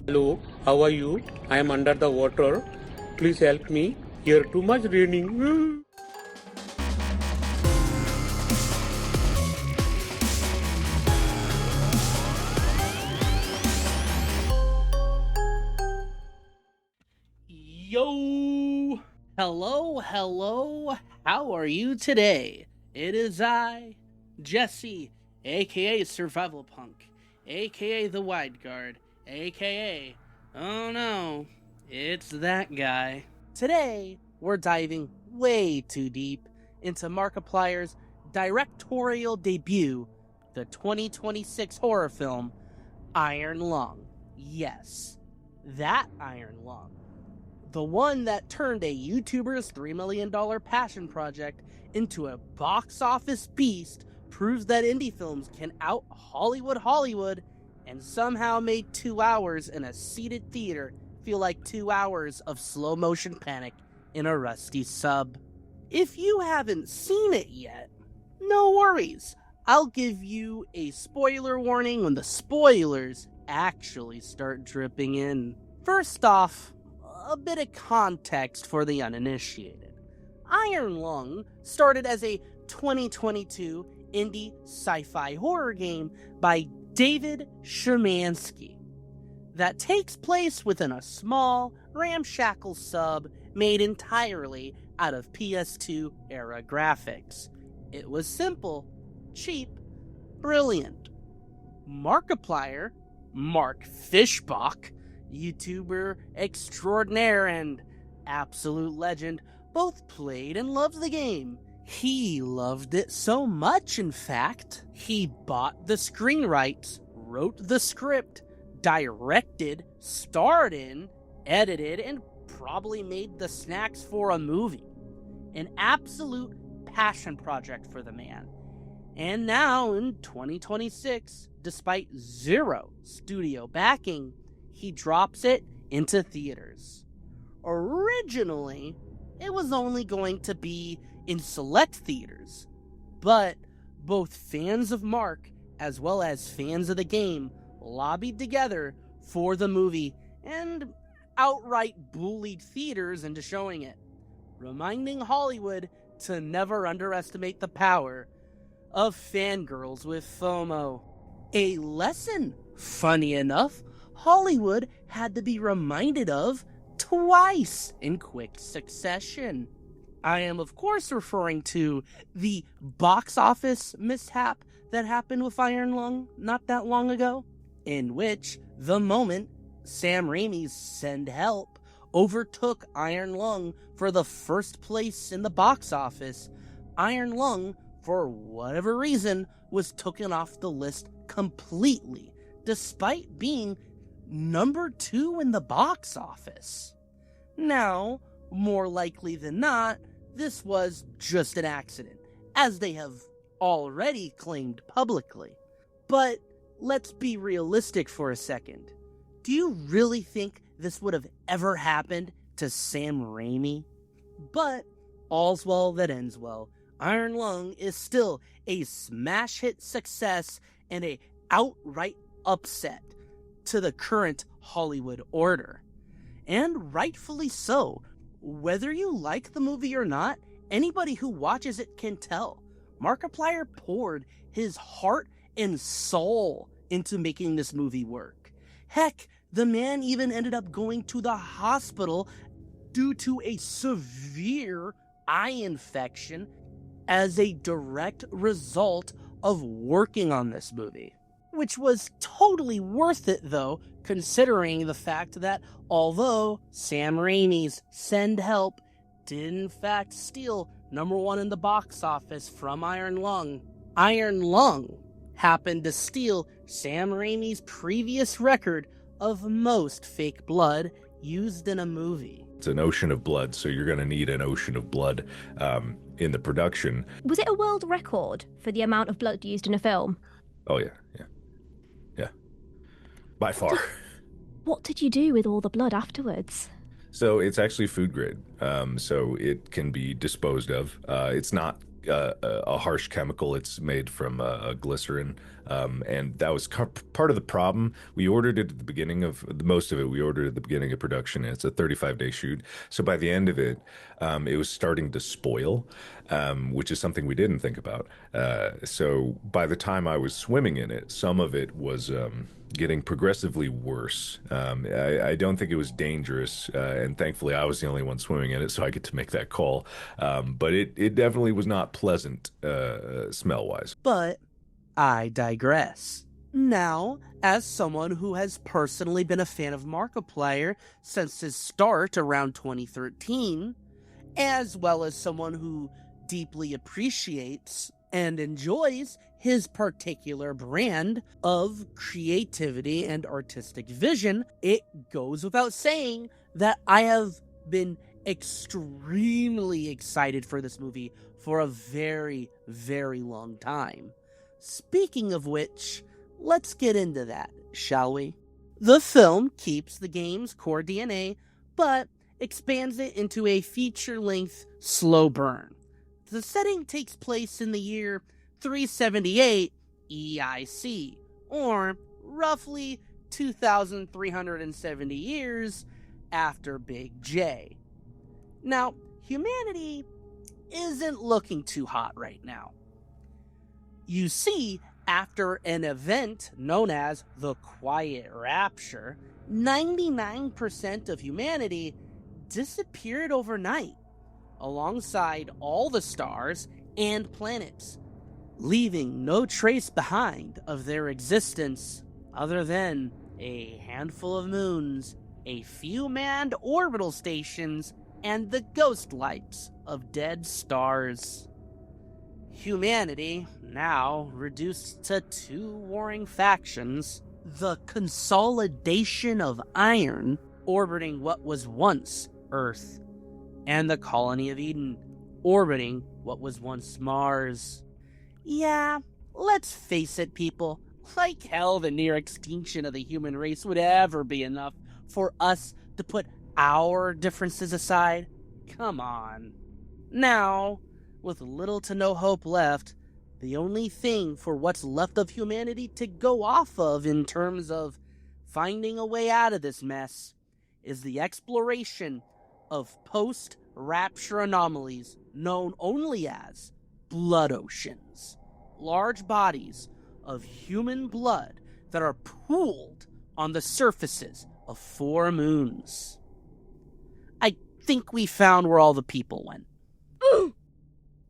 Hello, how are you? I am under the water. Please help me. Here too much raining. Yo! Hello, how are you today? It is I, Jesse, aka Survival Punk, aka The Wide Guard, aka, oh no, it's that guy. Today, we're diving way too deep into Markiplier's directorial debut, the 2026 horror film, Iron Lung. Yes, that Iron Lung. The one that turned a YouTuber's $3 million passion project into a box office beast proves that indie films can out Hollywood and somehow made 2 hours in a seated theater feel like 2 hours of slow motion panic in a rusty sub. If you haven't seen it yet, no worries. I'll give you a spoiler warning when the spoilers actually start dripping in. First off, a bit of context for the uninitiated. Iron Lung started as a 2022 indie sci-fi horror game by David Shermansky that takes place within a small, ramshackle sub made entirely out of PS2 era graphics. It was simple, cheap, brilliant. Markiplier, Mark Fishbach, YouTuber extraordinaire and absolute legend, both played and loved the game. He loved it so much, in fact, he bought the screen rights, wrote the script, directed, starred in, edited, and probably made the snacks for a movie. An absolute passion project for the man. And now, in 2026, despite zero studio backing, he drops it into theaters. Originally, it was only going to be in select theaters, but both fans of Mark as well as fans of the game lobbied together for the movie and outright bullied theaters into showing it, reminding Hollywood to never underestimate the power of fangirls with FOMO. A lesson, funny enough, Hollywood had to be reminded of twice in quick succession. I am, of course, referring to the box office mishap that happened with Iron Lung not that long ago, in which the moment Sam Raimi's Send Help overtook Iron Lung for the first place in the box office, Iron Lung, for whatever reason, was taken off the list completely, despite being number 2 in the box office. Now, more likely than not, this was just an accident, as they have already claimed publicly. But let's be realistic for a second. Do you really think this would have ever happened to Sam Raimi? But all's well that ends well. Iron Lung is still a smash hit success and a outright upset to the current Hollywood order. And rightfully so. Whether you like the movie or not, anybody who watches it can tell. Markiplier poured his heart and soul into making this movie work. Heck, the man even ended up going to the hospital due to a severe eye infection as a direct result of working on this movie. Which was totally worth it, though, considering the fact that although Sam Raimi's Send Help did in fact steal number 1 in the box office from Iron Lung happened to steal Sam Raimi's previous record of most fake blood used in a movie. It's an ocean of blood, so you're going to need an ocean of blood in the production. Was it a world record for the amount of blood used in a film? Oh, yeah. By far. What did you do with all the blood afterwards? So it's actually food grade, so it can be disposed of. It's not a harsh chemical. It's made from glycerin, and that was part of the problem. We ordered it at the beginning of most of it. We ordered at the beginning of production, and it's a 35-day shoot. So by the end of it, it was starting to spoil, which is something we didn't think about. So by the time I was swimming in it, some of it was getting progressively worse. I don't think it was dangerous, and thankfully I was the only one swimming in it, so I get to make that call. But it definitely was not pleasant smell-wise. But I digress. Now, as someone who has personally been a fan of Markiplier since his start around 2013, as well as someone who deeply appreciates and enjoys his particular brand of creativity and artistic vision, it goes without saying that I have been extremely excited for this movie for a very, very long time. Speaking of which, let's get into that, shall we? The film keeps the game's core DNA, but expands it into a feature-length slow burn. The setting takes place in the year 378 EIC, or roughly 2,370 years after Big J. Now, humanity isn't looking too hot right now. You see, after an event known as the Quiet Rapture, 99% of humanity disappeared overnight, alongside all the stars and planets, leaving no trace behind of their existence other than a handful of moons, a few manned orbital stations, and the ghost lights of dead stars. Humanity, now reduced to two warring factions, the consolidation of iron orbiting what was once Earth, and the colony of Eden orbiting what was once Mars. Yeah, let's face it, people. Like hell, the near extinction of the human race would ever be enough for us to put our differences aside. Come on. Now, with little to no hope left, the only thing for what's left of humanity to go off of in terms of finding a way out of this mess is the exploration of post-rapture anomalies known only as blood oceans. Large bodies of human blood that are pooled on the surfaces of 4 moons. I think we found where all the people went.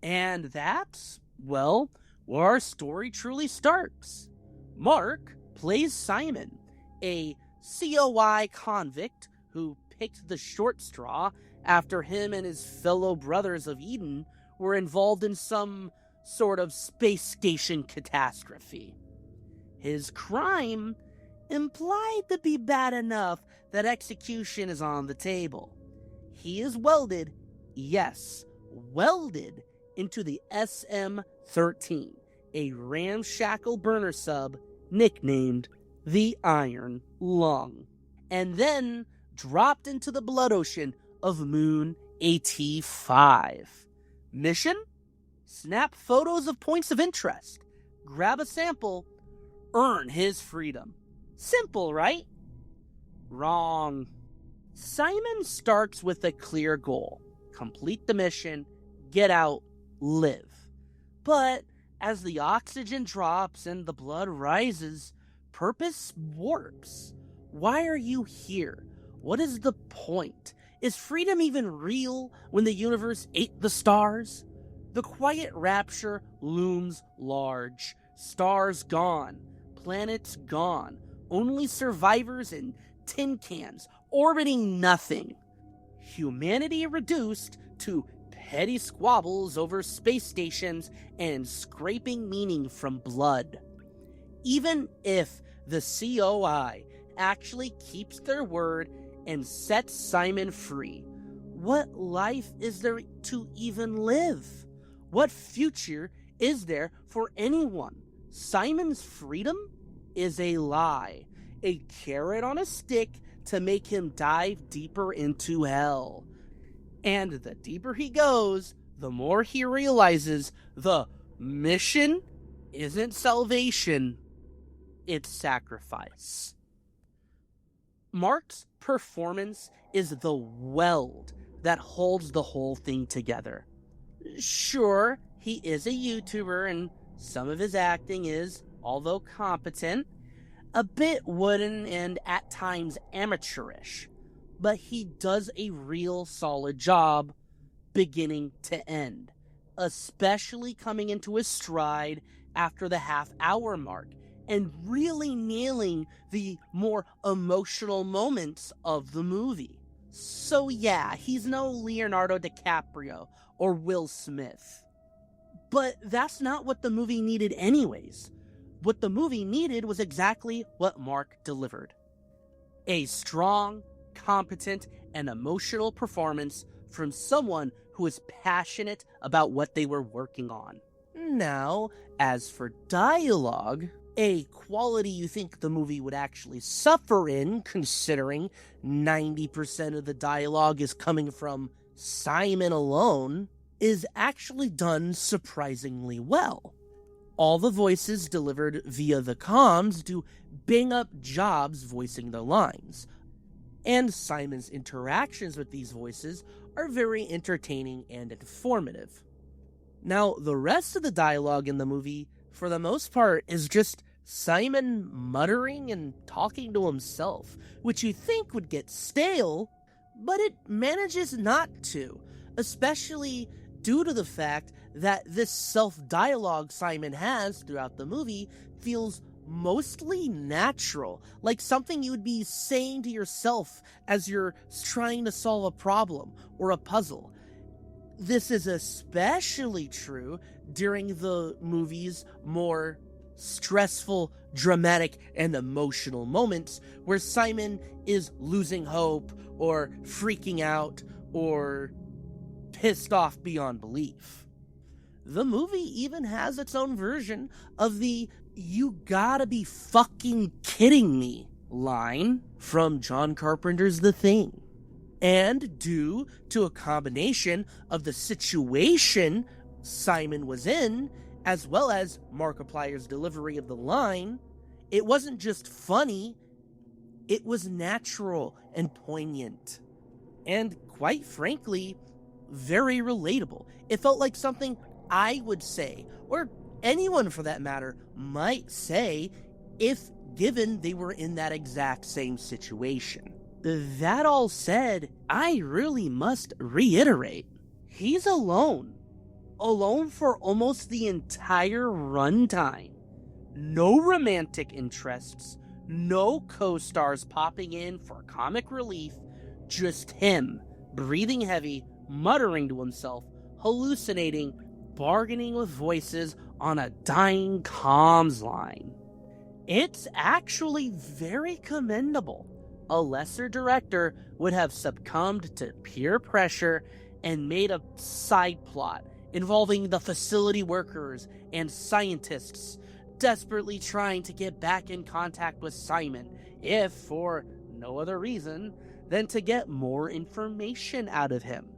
And that's, well, where our story truly starts. Mark plays Simon, a COI convict who picked the short straw after him and his fellow brothers of Eden were involved in some sort of space station catastrophe. His crime implied to be bad enough that execution is on the table. He is welded, yes, welded into the SM-13, a ramshackle burner sub nicknamed the Iron Lung, and then dropped into the blood ocean of Moon AT-5. Mission? Snap photos of points of interest, grab a sample, earn his freedom. Simple, right? Wrong. Simon starts with a clear goal. Complete the mission, get out, live. But as the oxygen drops and the blood rises, purpose warps. Why are you here? What is the point? Is freedom even real when the universe ate the stars? The Quiet Rapture looms large. Stars gone. Planets gone. Only survivors in tin cans, orbiting nothing. Humanity reduced to petty squabbles over space stations and scraping meaning from blood. Even if the COI actually keeps their word and sets Simon free, what life is there to even live? What future is there for anyone? Simon's freedom is a lie, a carrot on a stick to make him dive deeper into hell. And the deeper he goes, the more he realizes the mission isn't salvation, it's sacrifice. Mark's performance is the weld that holds the whole thing together. Sure, he is a YouTuber and some of his acting is, although competent, a bit wooden and at times amateurish, but he does a real solid job beginning to end, especially coming into his stride after the half-hour mark and really nailing the more emotional moments of the movie. So yeah, he's no Leonardo DiCaprio or Will Smith. But that's not what the movie needed anyways. What the movie needed was exactly what Mark delivered. A strong, competent, and emotional performance from someone who is passionate about what they were working on. Now, as for dialogue, a quality you think the movie would actually suffer in, considering 90% of the dialogue is coming from Simon alone, is actually done surprisingly well. All the voices delivered via the comms do bang up jobs voicing the lines, and Simon's interactions with these voices are very entertaining and informative. Now, the rest of the dialogue in the movie, for the most part, is just Simon muttering and talking to himself, which you think would get stale, but it manages not to, especially due to the fact that this self-dialogue Simon has throughout the movie feels mostly natural, like something you would be saying to yourself as you're trying to solve a problem or a puzzle. This is especially true during the movie's more stressful, dramatic, and emotional moments where Simon is losing hope or freaking out or pissed off beyond belief. The movie even has its own version of the "you gotta be fucking kidding me" line from John Carpenter's The Thing. And due to a combination of the situation Simon was in, as well as Markiplier's delivery of the line, it wasn't just funny, it was natural and poignant. And quite frankly, very relatable. It felt like something I would say, or anyone for that matter might say, if given they were in that exact same situation. That all said, I really must reiterate, he's alone. Alone for almost the entire runtime. No romantic interests, no co-stars popping in for comic relief, just him, breathing heavy, muttering to himself, hallucinating, bargaining with voices on a dying comms line. It's actually very commendable. A lesser director would have succumbed to peer pressure and made a side plot involving the facility workers and scientists desperately trying to get back in contact with Simon, if for no other reason than to get more information out of him.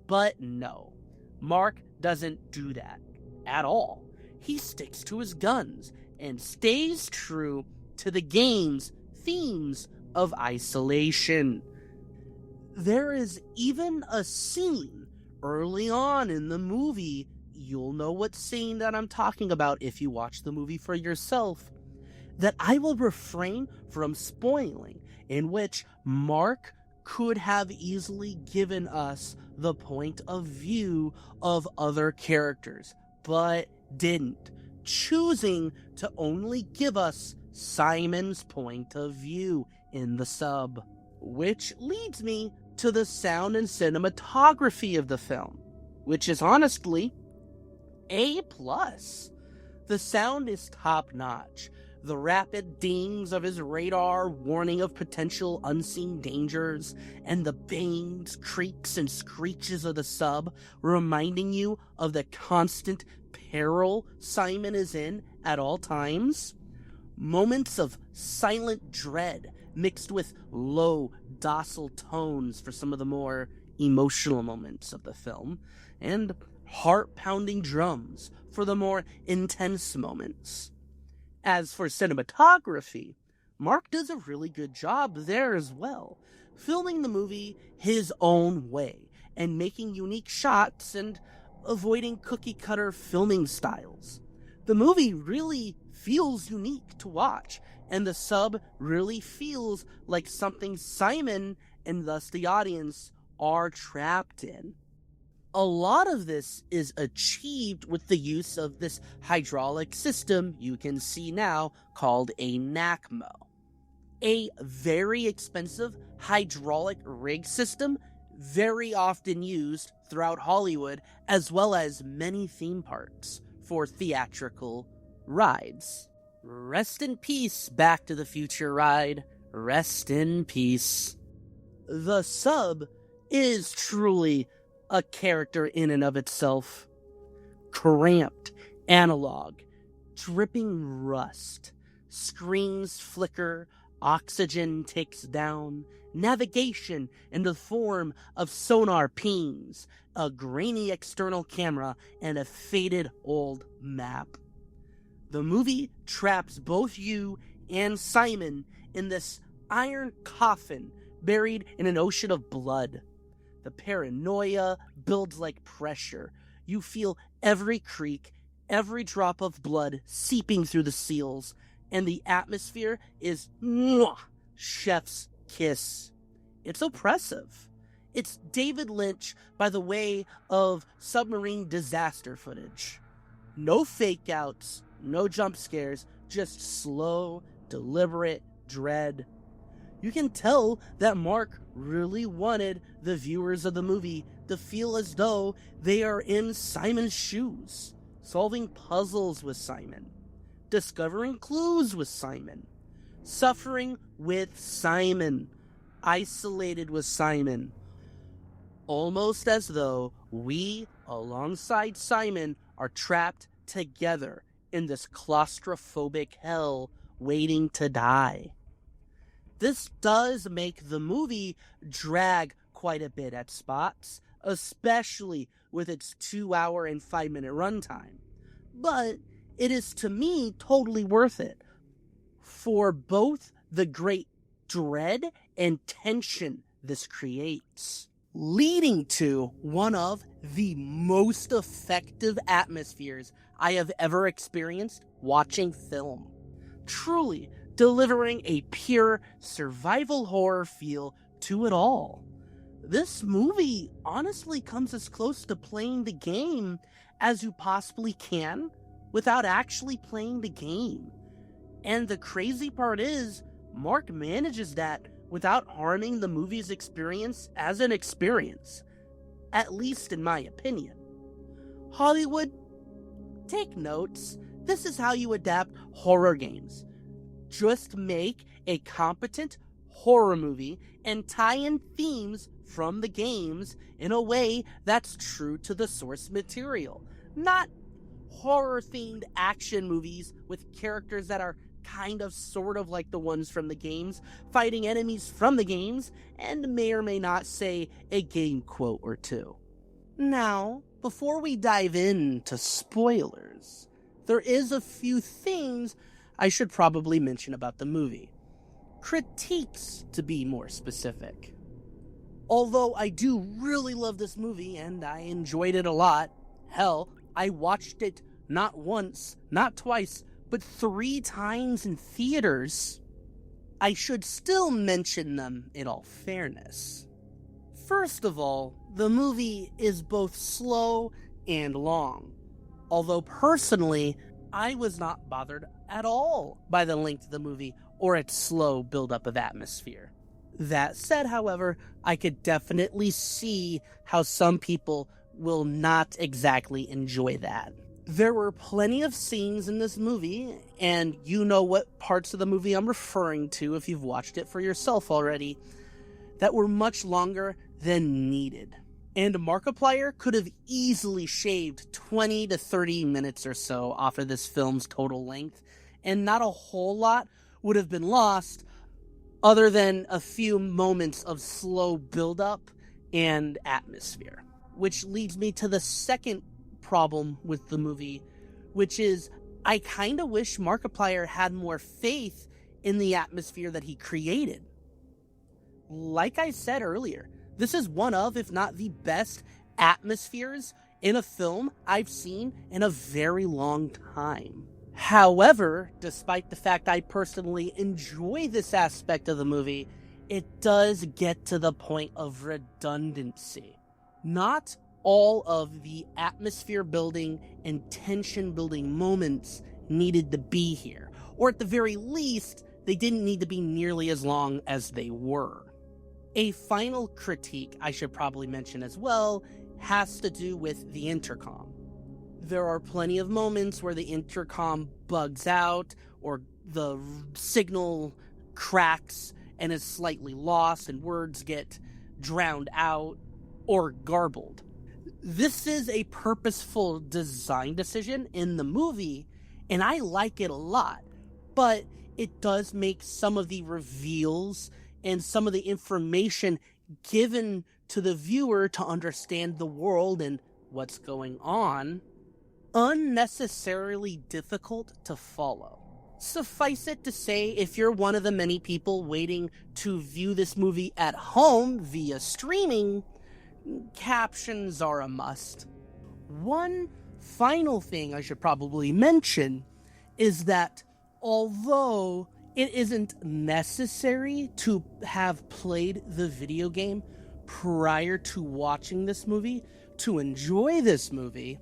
But no, Mark doesn't do that at all. He sticks to his guns and stays true to the game's themes of isolation. There is even a scene early on in the movie, you'll know what scene that I'm talking about if you watch the movie for yourself, that I will refrain from spoiling, in which Mark could have easily given us the point of view of other characters, but didn't, choosing to only give us Simon's point of view in the sub. Which leads me to the sound and cinematography of the film, which is honestly A+. The sound is top-notch. The rapid dings of his radar warning of potential unseen dangers, and the bangs, creaks, and screeches of the sub reminding you of the constant peril Simon is in at all times. Moments of silent dread mixed with low, docile tones for some of the more emotional moments of the film, and heart-pounding drums for the more intense moments. As for cinematography, Mark does a really good job there as well, filming the movie his own way and making unique shots and avoiding cookie-cutter filming styles. The movie really feels unique to watch, and the sub really feels like something Simon and thus the audience are trapped in. A lot of this is achieved with the use of this hydraulic system you can see now called a NACMO. A very expensive hydraulic rig system very often used throughout Hollywood as well as many theme parks for theatrical rides. Rest in peace, Back to the Future ride. Rest in peace. The sub is truly a character in and of itself. Cramped, analog, dripping rust, screens flicker, oxygen ticks down, navigation in the form of sonar pings, a grainy external camera, and a faded old map. The movie traps both you and Simon in this iron coffin buried in an ocean of blood. The paranoia builds like pressure. You feel every creak, every drop of blood seeping through the seals, and the atmosphere is chef's kiss. It's oppressive. It's David Lynch by the way of submarine disaster footage. No fake outs, no jump scares, just slow, deliberate dread. You can tell that Mark really wanted the viewers of the movie to feel as though they are in Simon's shoes, solving puzzles with Simon, discovering clues with Simon, suffering with Simon, isolated with Simon, almost as though we, alongside Simon, are trapped together in this claustrophobic hell waiting to die. This does make the movie drag quite a bit at spots, especially with its 2-hour and 5-minute runtime. But it is, to me, totally worth it for both the great dread and tension this creates, leading to one of the most effective atmospheres I have ever experienced watching film. Truly delivering a pure survival horror feel to it all. This movie honestly comes as close to playing the game as you possibly can without actually playing the game. And the crazy part is, Mark manages that without harming the movie's experience as an experience, at least in my opinion. Hollywood, take notes. This is how you adapt horror games. Just make a competent horror movie and tie in themes from the games in a way that's true to the source material. Not horror-themed action movies with characters that are kind of sort of like the ones from the games, fighting enemies from the games, and may or may not say a game quote or two. Now, before we dive into spoilers, there is a few things I should probably mention about the movie. Critiques, to be more specific. Although I do really love this movie and I enjoyed it a lot, hell, I watched it not once, not twice, but 3 times in theaters, I should still mention them in all fairness. First of all, the movie is both slow and long. Although personally, I was not bothered at all by the length of the movie or its slow buildup of atmosphere. That said, however, I could definitely see how some people will not exactly enjoy that. There were plenty of scenes in this movie, and you know what parts of the movie I'm referring to if you've watched it for yourself already, that were much longer than needed. And Markiplier could have easily shaved 20 to 30 minutes or so off of this film's total length, and not a whole lot would have been lost other than a few moments of slow build-up and atmosphere. Which leads me to the second problem with the movie, which is I kind of wish Markiplier had more faith in the atmosphere that he created. Like I said earlier, this is one of, if not the best atmospheres in a film I've seen in a very long time. However, despite the fact I personally enjoy this aspect of the movie, it does get to the point of redundancy. Not all of the atmosphere building and tension building moments needed to be here, or at the very least, they didn't need to be nearly as long as they were. A final critique I should probably mention as well has to do with the intercom. There are plenty of moments where the intercom bugs out or the signal cracks and is slightly lost and words get drowned out or garbled. This is a purposeful design decision in the movie, and I like it a lot, but it does make some of the reveals and some of the information given to the viewer to understand the world and what's going on unnecessarily difficult to follow. Suffice it to say, if you're one of the many people waiting to view this movie at home via streaming, captions are a must. One final thing I should probably mention is that although it isn't necessary to have played the video game prior to watching this movie to enjoy this movie,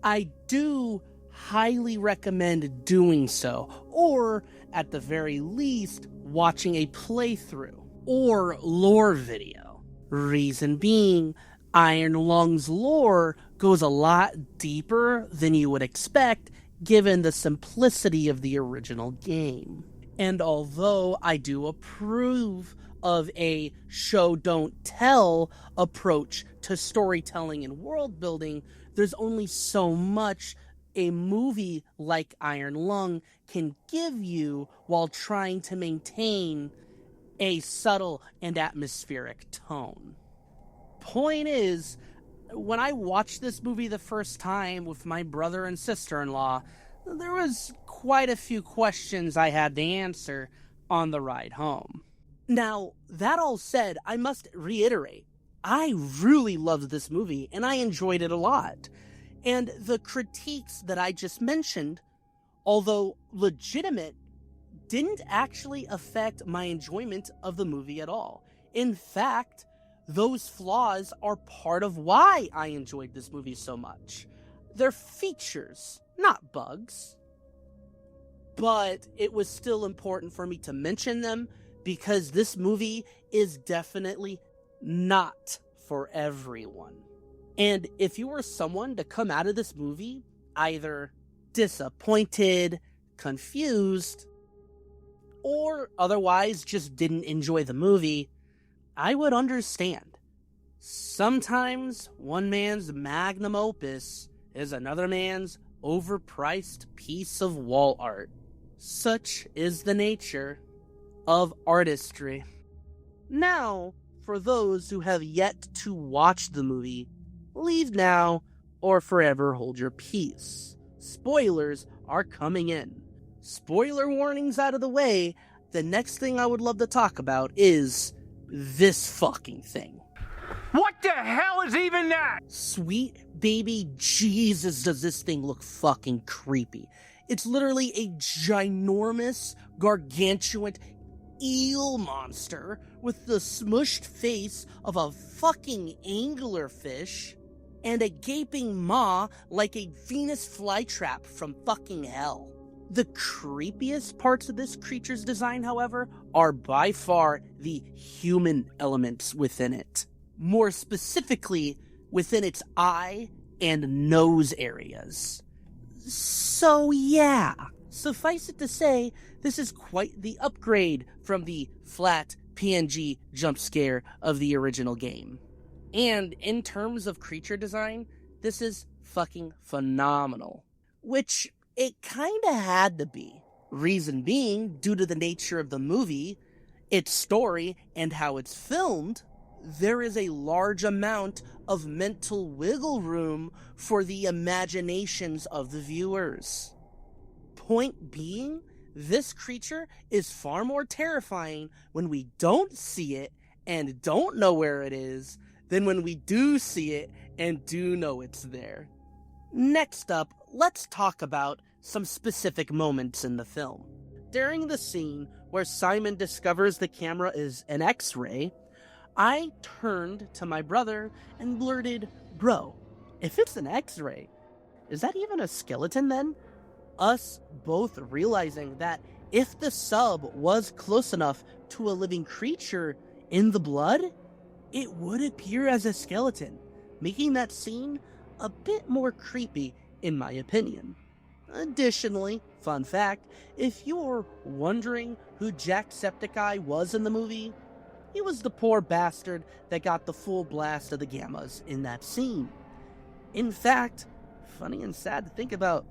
I do highly recommend doing so, or at the very least, watching a playthrough or lore video. Reason being, Iron Lung's lore goes a lot deeper than you would expect given the simplicity of the original game. And although I do approve of a show don't tell approach to storytelling and world building, there's only so much a movie like Iron Lung can give you while trying to maintain a subtle and atmospheric tone. Point is, when I watched this movie the first time with my brother and sister-in-law, there was quite a few questions I had to answer on the ride home. Now, that all said, I must reiterate, I really loved this movie and I enjoyed it a lot. And the critiques that I just mentioned, although legitimate, didn't actually affect my enjoyment of the movie at all. In fact, those flaws are part of why I enjoyed this movie so much. They're features, not bugs. But it was still important for me to mention them because this movie is definitely not for everyone. And if you were someone to come out of this movie either disappointed, confused, or otherwise just didn't enjoy the movie, I would understand. Sometimes one man's magnum opus is another man's overpriced piece of wall art. Such is the nature of artistry. Now, for those who have yet to watch the movie, leave now or forever hold your peace. Spoilers are coming in. Spoiler warnings out of the way, the next thing I would love to talk about is this fucking thing. What the hell is even that? Sweet baby Jesus, does this thing look fucking creepy. It's literally a ginormous, gargantuan eel monster with the smushed face of a fucking anglerfish and a gaping maw like a Venus flytrap from fucking hell. The creepiest parts of this creature's design, however, are by far the human elements within it. More specifically, within its eye and nose areas. So yeah, suffice it to say, this is quite the upgrade from the flat PNG jump scare of the original game. And in terms of creature design, this is fucking phenomenal. Which it kinda had to be. Reason being, due to the nature of the movie, its story, and how it's filmed, there is a large amount of mental wiggle room for the imaginations of the viewers. Point being, this creature is far more terrifying when we don't see it and don't know where it is than when we do see it and do know it's there. Next up, let's talk about some specific moments in the film. During the scene where Simon discovers the camera is an X-ray, I turned to my brother and blurted, "Bro, if it's an X-ray, is that even a skeleton then?" Us both realizing that if the sub was close enough to a living creature in the blood, it would appear as a skeleton, making that scene a bit more creepy in my opinion. Additionally, fun fact, if you're wondering who Jacksepticeye was in the movie, he was the poor bastard that got the full blast of the gammas in that scene. In fact, funny and sad to think about,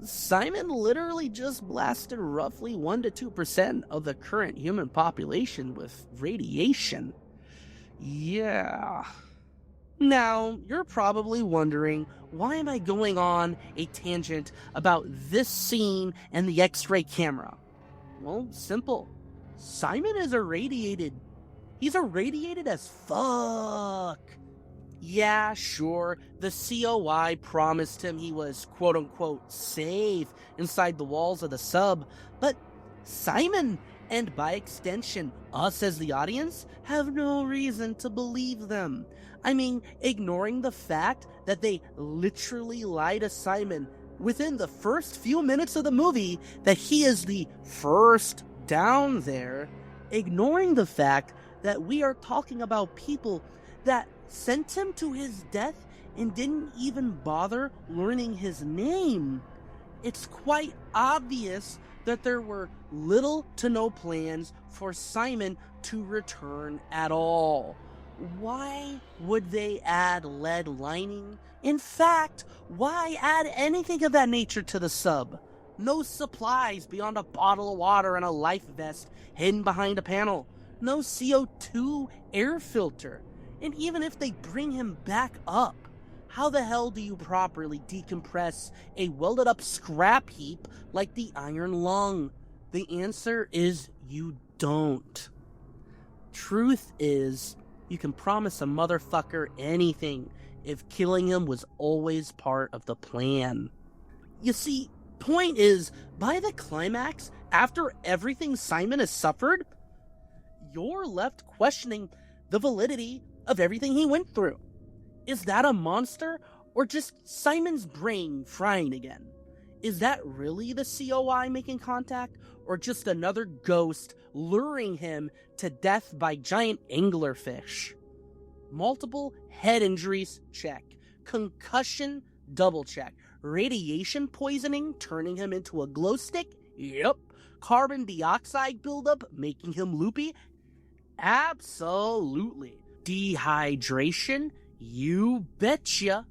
Simon literally just blasted roughly 1 to 2% of the current human population with radiation. Yeah. Now, you're probably wondering, why am I going on a tangent about this scene and the X-ray camera? Well, simple. Simon is irradiated. He's irradiated as fuck. Yeah, sure, the COI promised him he was quote-unquote safe inside the walls of the sub, but Simon, and by extension, us as the audience, have no reason to believe them. I mean, ignoring the fact that they literally lie to Simon within the first few minutes of the movie that he is the first down there, ignoring the fact that we are talking about people that sent him to his death and didn't even bother learning his name. It's quite obvious that there were little to no plans for Simon to return at all. Why would they add lead lining? In fact, why add anything of that nature to the sub? No supplies beyond a bottle of water and a life vest hidden behind a panel. No CO2 air filter. And even if they bring him back up, how the hell do you properly decompress a welded up scrap heap like the iron lung? The answer is you don't. Truth is, you can promise a motherfucker anything if killing him was always part of the plan. You see, point is, by the climax, after everything Simon has suffered, you're left questioning the validity of everything he went through. Is that a monster, or just Simon's brain frying again? Is that really the COI making contact, or just another ghost luring him to death by giant anglerfish? Multiple head injuries, check. Concussion, double check. Radiation poisoning, turning him into a glow stick? Yep. Carbon dioxide buildup, making him loopy? Absolutely. Dehydration? You betcha.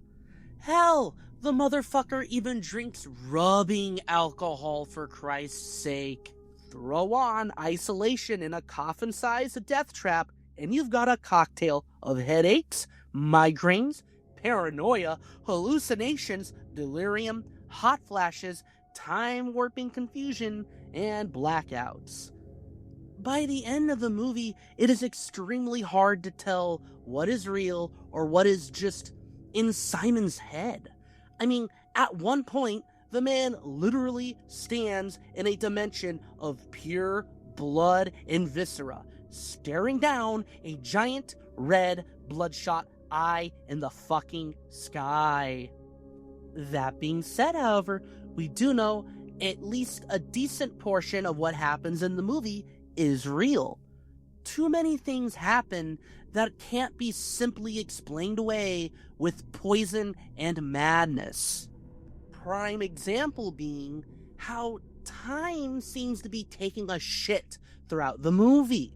Hell, the motherfucker even drinks rubbing alcohol for Christ's sake. Throw on isolation in a coffin-sized death trap, and you've got a cocktail of headaches, migraines, paranoia, hallucinations, delirium, hot flashes, time-warping confusion, and blackouts. By the end of the movie, it is extremely hard to tell what is real or what is just in Simon's head. I mean, at one point, the man literally stands in a dimension of pure blood and viscera, staring down a giant red bloodshot eye in the fucking sky. That being said, however, we do know at least a decent portion of what happens in the movie is real. Too many things happen that can't be simply explained away with poison and madness. Prime example being how time seems to be taking a shit throughout the movie.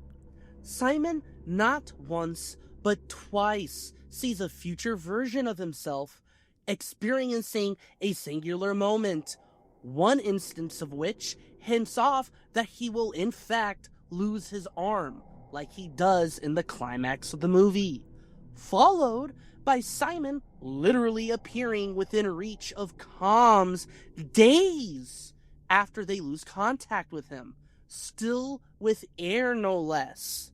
Simon not once but twice sees a future version of himself experiencing a singular moment, one instance of which hints off that he will in fact lose his arm, like he does in the climax of the movie, followed by Simon literally appearing within reach of comms days after they lose contact with him, still with air no less.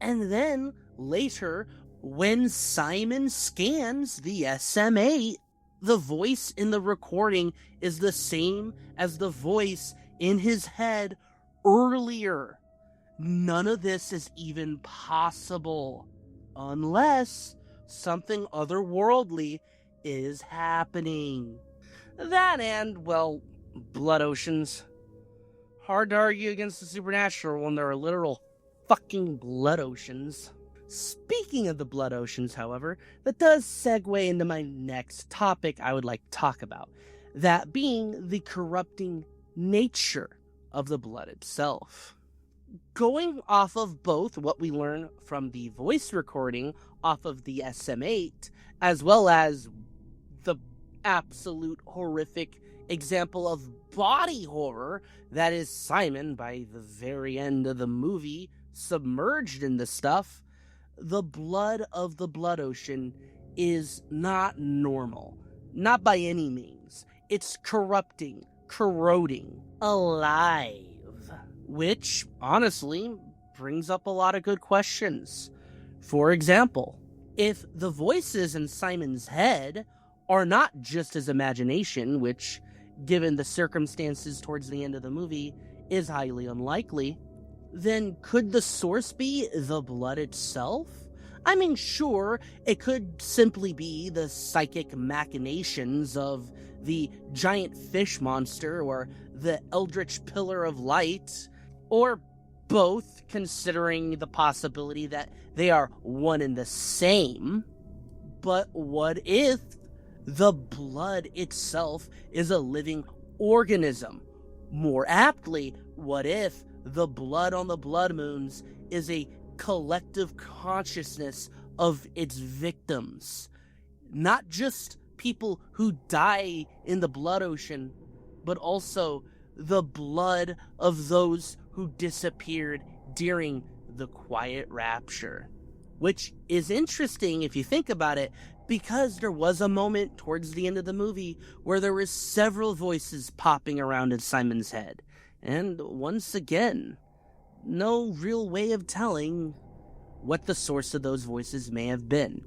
And then later, when Simon scans the SM-8, the voice in the recording is the same as the voice in his head earlier. None of this is even possible unless something otherworldly is happening. That and, well, blood oceans. Hard to argue against the supernatural when there are literal fucking blood oceans. Speaking of the blood oceans, however, that does segue into my next topic I would like to talk about. That being the corrupting nature of the blood itself. Going off of both what we learn from the voice recording off of the SM-8, as well as the absolute horrific example of body horror that is Simon by the very end of the movie, submerged in the stuff, the blood of the blood ocean is not normal. Not by any means. It's corrupting, corroding, alive. Which, honestly, brings up a lot of good questions. For example, if the voices in Simon's head are not just his imagination, which, given the circumstances towards the end of the movie, is highly unlikely, then could the source be the blood itself? I mean, sure, it could simply be the psychic machinations of the giant fish monster or the eldritch pillar of light, or both, considering the possibility that they are one and the same. But what if the blood itself is a living organism? More aptly, what if the blood on the blood moons is a collective consciousness of its victims? Not just people who die in the blood ocean, but also the blood of those who disappeared during the Quiet Rapture. Which is interesting if you think about it, because there was a moment towards the end of the movie where there were several voices popping around in Simon's head. And once again, no real way of telling what the source of those voices may have been.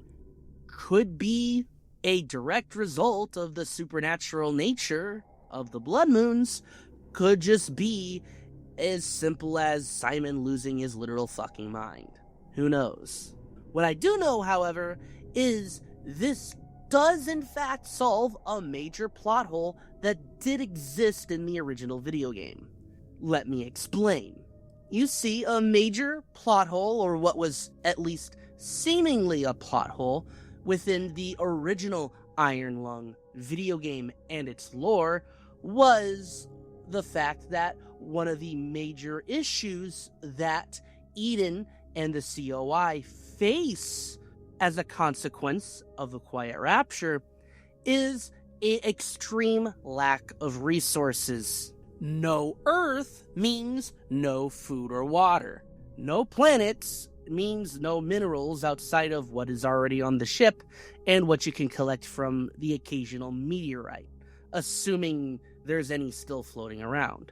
Could be a direct result of the supernatural nature of the blood moons, could just be as simple as Simon losing his literal fucking mind. Who knows? What I do know, however, is this does in fact solve a major plot hole that did exist in the original video game. Let me explain. You see, a major plot hole, or what was at least seemingly a plot hole, within the original Iron Lung video game and its lore, was the fact that one of the major issues that Eden and the COI face as a consequence of the Quiet Rapture is an extreme lack of resources. No Earth means no food or water. No planets means no minerals outside of what is already on the ship and what you can collect from the occasional meteorite, assuming there's any still floating around.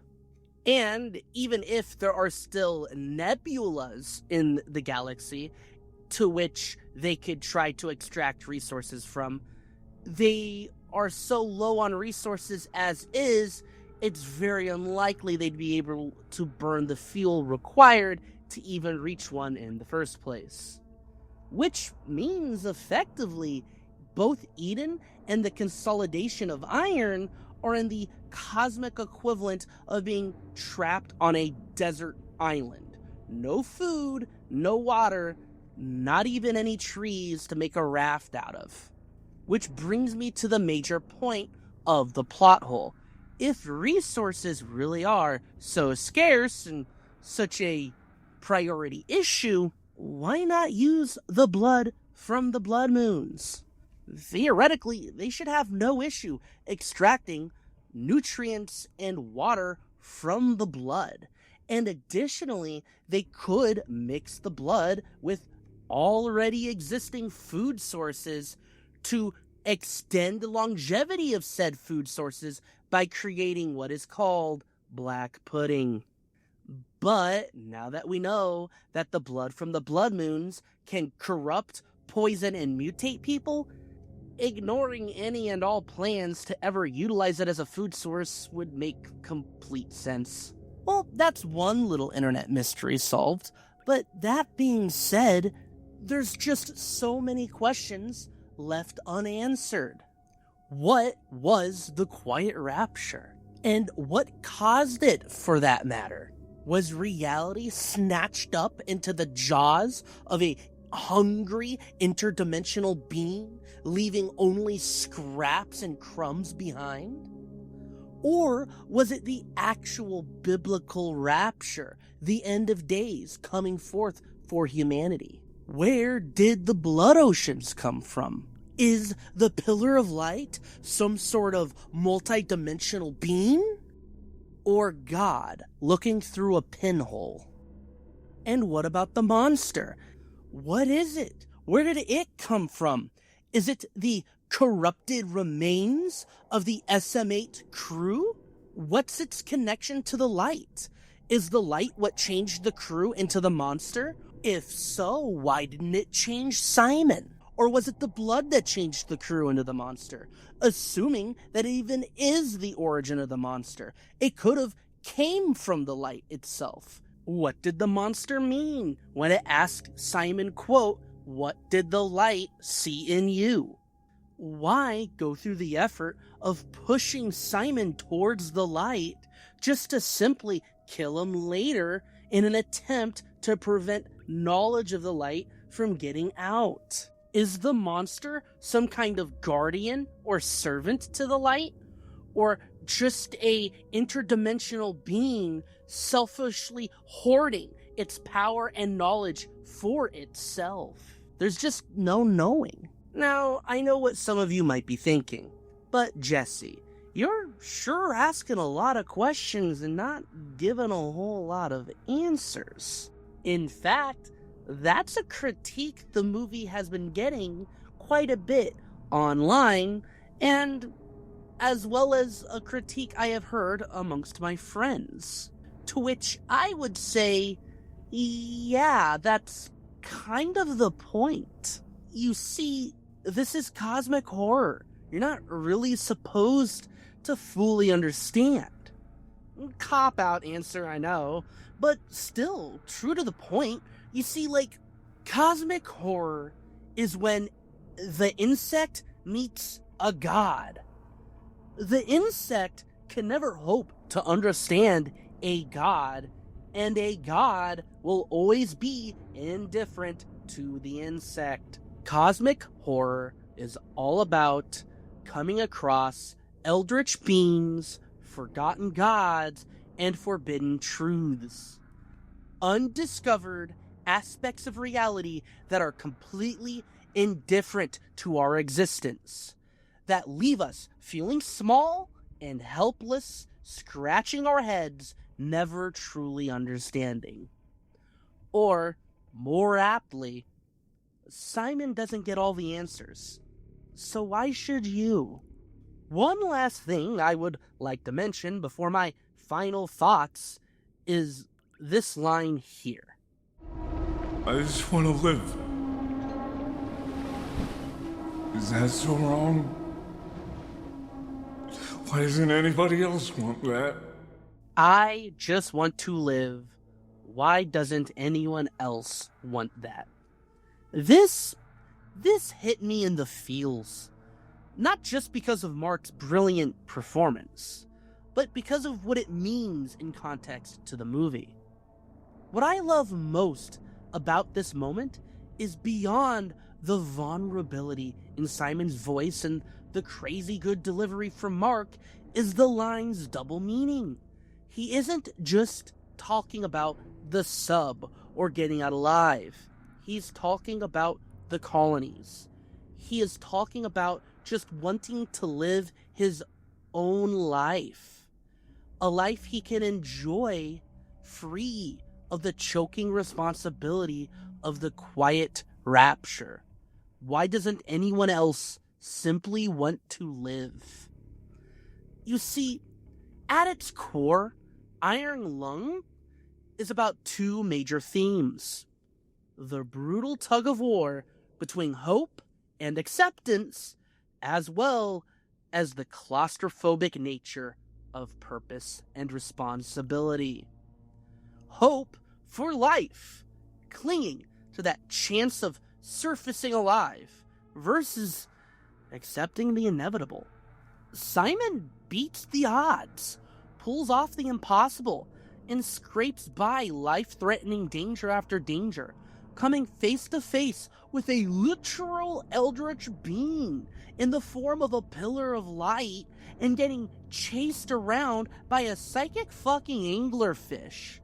And even if there are still nebulas in the galaxy to which they could try to extract resources from, they are so low on resources as is, it's very unlikely they'd be able to burn the fuel required to even reach one in the first place. Which means, effectively, both Eden and the consolidation of iron are in the cosmic equivalent of being trapped on a desert island. No food, no water, not even any trees to make a raft out of. Which brings me to the major point of the plot hole. If resources really are so scarce and such a priority issue, why not use the blood from the blood moons? Theoretically, they should have no issue extracting nutrients and water from the blood. And additionally, they could mix the blood with already existing food sources to extend the longevity of said food sources by creating what is called black pudding. But now that we know that the blood from the blood moons can corrupt, poison, and mutate people, ignoring any and all plans to ever utilize it as a food source would make complete sense. Well, that's one little internet mystery solved, but that being said, there's just so many questions left unanswered. What was the Quiet Rapture? And what caused it, for that matter? Was reality snatched up into the jaws of a hungry, interdimensional being, leaving only scraps and crumbs behind? Or was it the actual biblical rapture, the end of days coming forth for humanity? Where did the blood oceans come from? Is the pillar of light some sort of multi-dimensional being? Or God looking through a pinhole? And what about the monster? What is it? Where did it come from? Is it the corrupted remains of the SM-8 crew? What's its connection to the light? Is the light what changed the crew into the monster? If so, why didn't it change Simon? Or was it the blood that changed the crew into the monster? Assuming that it even is the origin of the monster, it could have came from the light itself. What did the monster mean when it asked Simon, quote, "What did the light see in you?" Why go through the effort of pushing Simon towards the light just to simply kill him later in an attempt to prevent knowledge of the light from getting out? Is the monster some kind of guardian or servant to the light? Or just a interdimensional being selfishly hoarding its power and knowledge for itself? There's just no knowing. Now, I know what some of you might be thinking, but Jesse, you're sure asking a lot of questions and not giving a whole lot of answers. In fact, that's a critique the movie has been getting quite a bit online, and as well as a critique I have heard amongst my friends. To which I would say, yeah, that's kind of the point. You see, this is cosmic horror. You're not really supposed to fully understand. Cop-out answer, I know, but still, true to the point. You see, cosmic horror is when the insect meets a god. The insect can never hope to understand a god, and a god will always be indifferent to the insect. Cosmic horror is all about coming across eldritch beings, forgotten gods, and forbidden truths. Undiscovered aspects of reality that are completely indifferent to our existence, that leave us feeling small and helpless, scratching our heads, never truly understanding. Or, more aptly, Simon doesn't get all the answers, so why should you? One last thing I would like to mention before my final thoughts is this line here. I just want to live. Is that so wrong? Why doesn't anybody else want that? I just want to live. Why doesn't anyone else want that? This hit me in the feels. Not just because of Mark's brilliant performance, but because of what it means in context to the movie. What I love most about this moment is beyond the vulnerability in Simon's voice and the crazy good delivery from Mark is the line's double meaning. He isn't just talking about the sub or getting out alive. He's talking about the colonies. He is talking about just wanting to live his own life. A life he can enjoy free of the choking responsibility of the quiet rapture. Why doesn't anyone else simply want to live? You see, at its core, Iron Lung is about two major themes: the brutal tug of war between hope and acceptance, as well as the claustrophobic nature of purpose and responsibility. Hope for life, clinging to that chance of surfacing alive, versus accepting the inevitable. Simon beats the odds, pulls off the impossible, and scrapes by life-threatening danger after danger, coming face to face with a literal eldritch being in the form of a pillar of light and getting chased around by a psychic fucking anglerfish,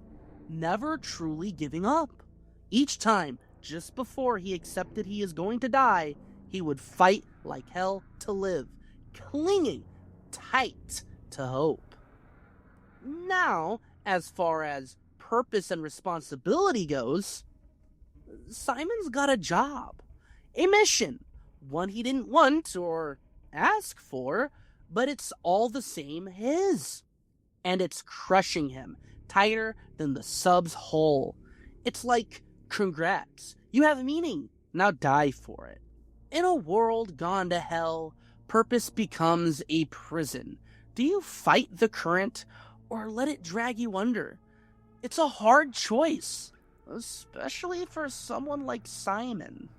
never truly giving up. Each time, just before he accepted he is going to die, he would fight like hell to live, clinging tight to hope. Now, as far as purpose and responsibility goes, Simon's got a job, a mission, one he didn't want or ask for, but it's all the same his. And it's crushing him, tighter than the sub's hull. It's like, congrats, you have meaning, now die for it. In a world gone to hell, purpose becomes a prison. Do you fight the current or let it drag you under? It's a hard choice, especially for someone like Simon.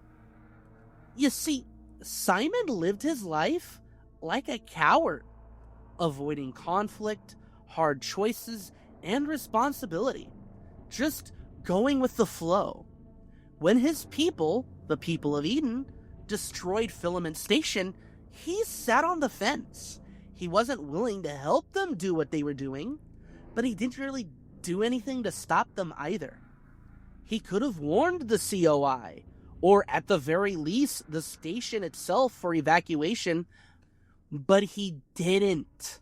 You see, Simon lived his life like a coward, avoiding conflict, hard choices, and responsibility, just going with the flow. When his people, the people of Eden, destroyed Filament Station, he sat on the fence. He wasn't willing to help them do what they were doing, but he didn't really do anything to stop them either. He could have warned the COI, or at the very least, the station itself for evacuation, but he didn't.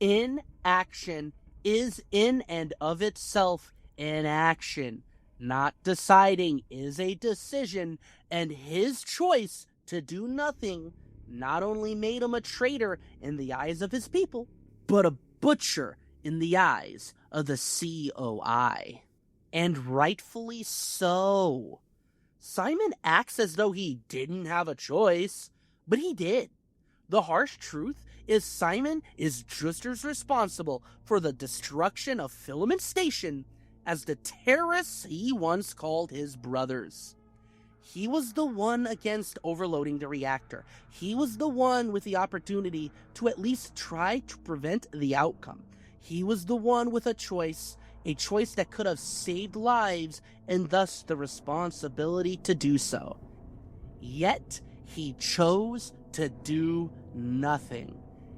Inaction is in and of itself inaction. Not deciding is a decision, and his choice to do nothing not only made him a traitor in the eyes of his people, but a butcher in the eyes of the COI. And rightfully so. Simon acts as though he didn't have a choice, but he did. The harsh truth is Simon is just as responsible for the destruction of Filament Station as the terrorists he once called his brothers. He was the one against overloading the reactor. He was the one with the opportunity to at least try to prevent the outcome. He was the one with a choice that could have saved lives and thus the responsibility to do so. Yet, he chose to do nothing.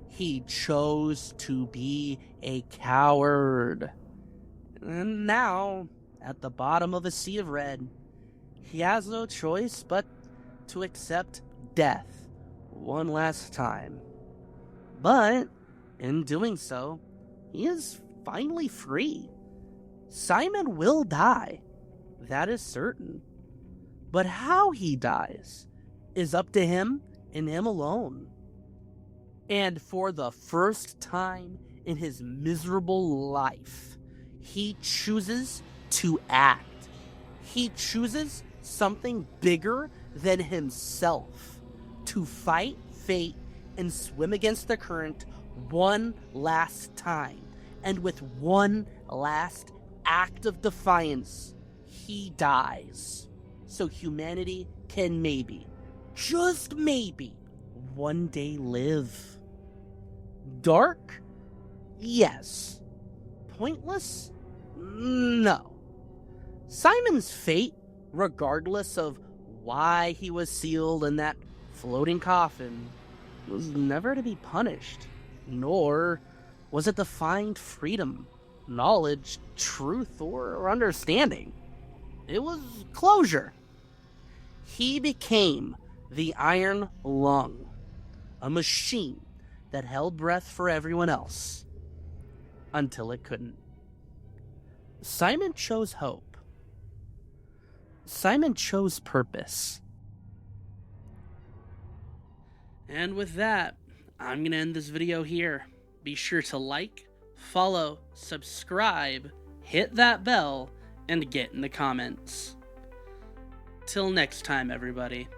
He chose to be a coward. And now, at the bottom of a sea of red, he has no choice but to accept death one last time. But, in doing so, he is finally free. Simon will die, that is certain. But how he dies is up to him and him alone. And for the first time in his miserable life, he chooses to act. He chooses something bigger than himself, to fight fate and swim against the current one last time. And with one last act of defiance, he dies. So humanity can maybe, just maybe, one day live. Dark? Yes. Pointless? No. Simon's fate, regardless of why he was sealed in that floating coffin, was never to be punished, nor was it to find freedom, knowledge, truth, or understanding. It was closure. He became the Iron Lung, a machine that held breath for everyone else, until it couldn't. Simon chose hope. Simon chose purpose. And with that, I'm going to end this video here. Be sure to like, follow, subscribe, hit that bell, and get in the comments. Till next time, everybody.